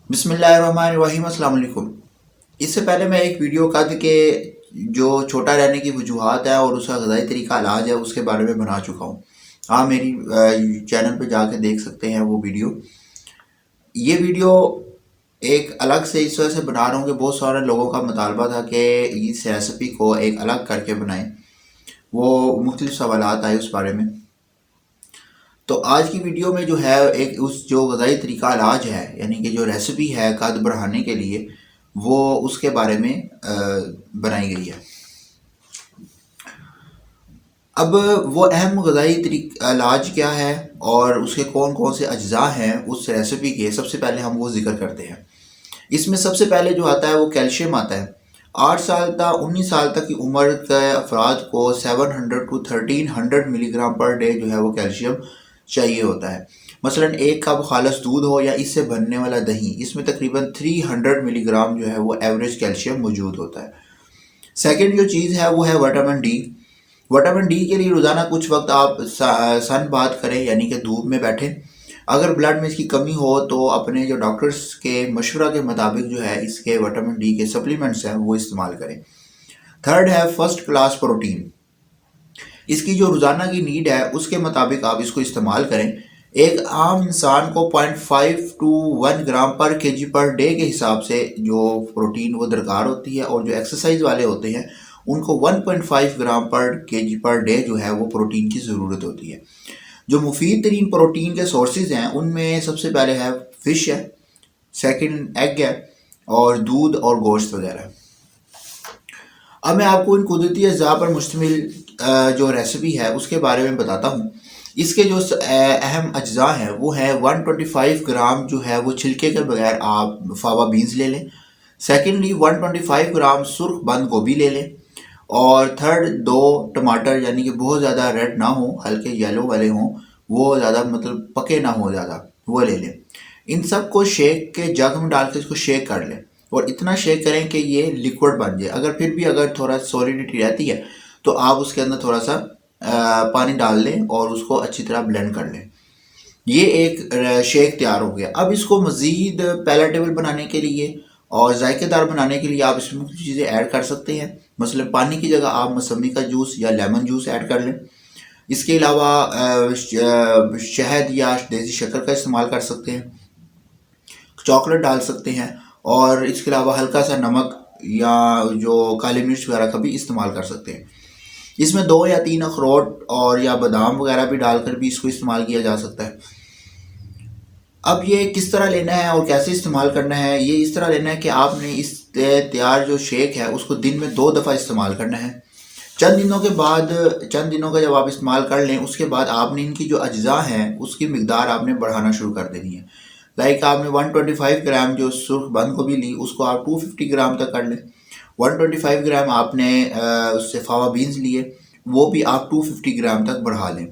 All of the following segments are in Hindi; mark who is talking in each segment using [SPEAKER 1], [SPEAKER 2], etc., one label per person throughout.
[SPEAKER 1] बिस्मिल्लाहिर्रहमानिर्रहीम, अस्सलाम वालेकुम। इससे पहले मैं एक वीडियो कद के जो छोटा रहने की वजूहात है और उसका ग़िज़ाई तरीका इलाज है उसके बारे में बना चुका हूँ। आप मेरी चैनल पे जाके देख सकते हैं वो वीडियो। ये वीडियो एक अलग से इस वजह से बना रहा हूँ कि बहुत सारे लोगों का मुतालबा था कि इस रेसिपी को एक अलग करके बनाएं। वो मुख्तलिफ सवालात आए उस बारे में। तो आज की वीडियो में जो है एक उस जो ग़िज़ाई तरीका इलाज है, यानी कि जो रेसिपी है कद बढ़ाने के लिए, वो उसके बारे में बनाई गई है। अब वो अहम ग़िज़ाई इलाज क्या है और उसके कौन कौन से अज्जा हैं उस रेसिपी के, सबसे पहले हम वो ज़िक्र करते हैं। इसमें सबसे पहले जो आता है वो कैल्शियम आता है। 8 साल तक 19 साल तक की उम्र के अफराद को 700 टू 1300 मिलीग्राम पर डे जो है वो कैल्शियम चाहिए होता है। मसलन एक कप खालस दूध हो या इससे बनने वाला दही, इसमें तकरीबन 300 मिलीग्राम जो है वो एवरेज कैल्शियम मौजूद होता है। सेकेंड जो चीज़ है वो है विटामिन डी। विटामिन डी के लिए रोज़ाना कुछ वक्त आप सन बात करें, यानी कि धूप में बैठें। अगर ब्लड में इसकी कमी हो तो अपने जो डॉक्टर्स के मशवरा के मुताबिक जो है इसके विटामिन डी के सप्लीमेंट्स हैं वो इस्तेमाल करें। थर्ड है फर्स्ट क्लास प्रोटीन। इसकी जो रोज़ाना की नीड है उसके मुताबिक आप इसको इस्तेमाल करें। एक आम इंसान को 0.5 टू 1 ग्राम पर केजी पर डे के हिसाब से जो प्रोटीन वो दरकार होती है, और जो एक्सरसाइज वाले होते हैं उनको 1.5 ग्राम पर केजी पर डे जो है वो प्रोटीन की ज़रूरत होती है। जो मुफीद तरीन प्रोटीन के सोर्सेज हैं उनमें सबसे पहले है फ़िश है, सेकंड एग है, और दूध और गोश्त वगैरह। अब मैं आपको इन कुदरती अज़ा पर मुश्तमिल जो रेसिपी है उसके बारे में बताता हूँ। इसके जो अहम अज्जा हैं वो है 125 ग्राम जो है वो छिलके के बगैर आप फावा बीन्स ले लें। सेकेंडली 125 ग्राम सुर्ख बंद गोभी ले लें। और थर्ड 2 टमाटर, यानी कि बहुत ज़्यादा रेड ना हो, हल्के येलो वाले हों, वो ज़्यादा मतलब पके ना हो ज़्यादा, वो ले लें। इन सब को शेक के जग में डाल के इसको शेक कर लें, और इतना शेक करें कि ये लिक्विड बन जाए। अगर फिर भी अगर थोड़ा सॉलिडिटी रहती है तो आप उसके अंदर थोड़ा सा पानी डाल लें और उसको अच्छी तरह ब्लेंड कर लें। ये एक शेक तैयार हो गया। अब इसको मज़ीद पैलेटेबल बनाने के लिए और जायकेदार बनाने के लिए आप इसमें कुछ चीज़ें ऐड कर सकते हैं। मसलन पानी की जगह आप मौसमी का जूस या लेमन जूस ऐड कर लें। इसके अलावा शहद या देसी शक्कर का इस्तेमाल कर सकते हैं, चॉकलेट डाल सकते हैं, और इसके अलावा हल्का सा नमक या जो काली मिर्च वगैरह का भी इस्तेमाल कर सकते हैं। इसमें 2 या 3 अखरोट और या बादाम वगैरह भी डालकर भी इसको इस्तेमाल किया जा सकता है। अब ये किस तरह लेना है और कैसे इस्तेमाल करना है, ये इस तरह लेना है कि आपने इस तैयार जो शेक है उसको दिन में 2 दफ़ा इस्तेमाल करना है। चंद दिनों का जब आप इस्तेमाल कर लें उसके बाद आपने इनकी जो अज्जा हैं उसकी मिकदार आपने बढ़ाना शुरू कर देनी है। लाइक आपने 125 ग्राम जो सुर्ख बंद गोभी ली उसको आप 250 ग्राम तक कर लें। 125 ग्राम आपने उससे फावा बीन्स लिए, वो भी आप 250 ग्राम तक बढ़ा लें।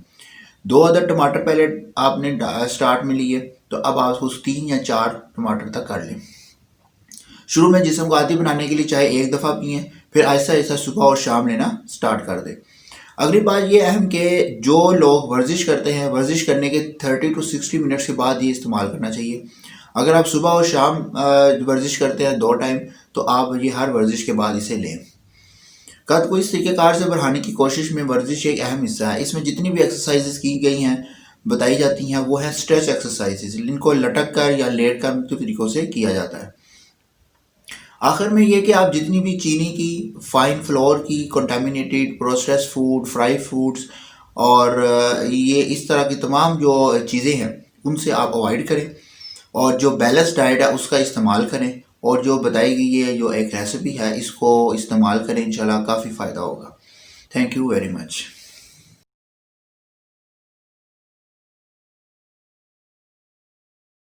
[SPEAKER 1] 2 अदर टमाटर पहले आपने स्टार्ट में लिए, तो अब आप उसको 3 या 4 टमाटर तक कर लें। शुरू में जिस्म को आदी बनाने के लिए चाहे 1 दफ़ा पिएं, फिर आहिस्ता आहिस्ता सुबह और शाम लेना स्टार्ट कर दें। अगली बात ये अहम कि जो लोग वर्जिश करते हैं, वर्जिश करने के 30 टू 60 मिनट्स के बाद ये इस्तेमाल करना चाहिए। अगर आप सुबह और शाम वर्जिश करते हैं 2 टाइम, तो आप ये हर वर्जिश के बाद इसे लें। कद को इस तरीक़ेकार से बढ़ाने की कोशिश में वर्जिश एक अहम हिस्सा है। इसमें जितनी भी एक्सरसाइजेज की गई हैं, बताई जाती हैं, वो है स्ट्रेच एक्सरसाइजेज, इनको लटक कर या लेट कर मुख्तलिफ तरीक़ों से किया जाता है। आखिर में ये कि आप जितनी भी चीनी की, फाइन फ्लोर की, contaminated processed food, fry foods और ये इस तरह की तमाम जो चीज़ें हैं उनसे आप अवॉइड करें, और जो बैलेंस डाइट है उसका इस्तेमाल करें, और जो बताई गई है जो एक रेसिपी है इसको इस्तेमाल करें। इंशाल्लाह काफ़ी फ़ायदा होगा। Thank you very much.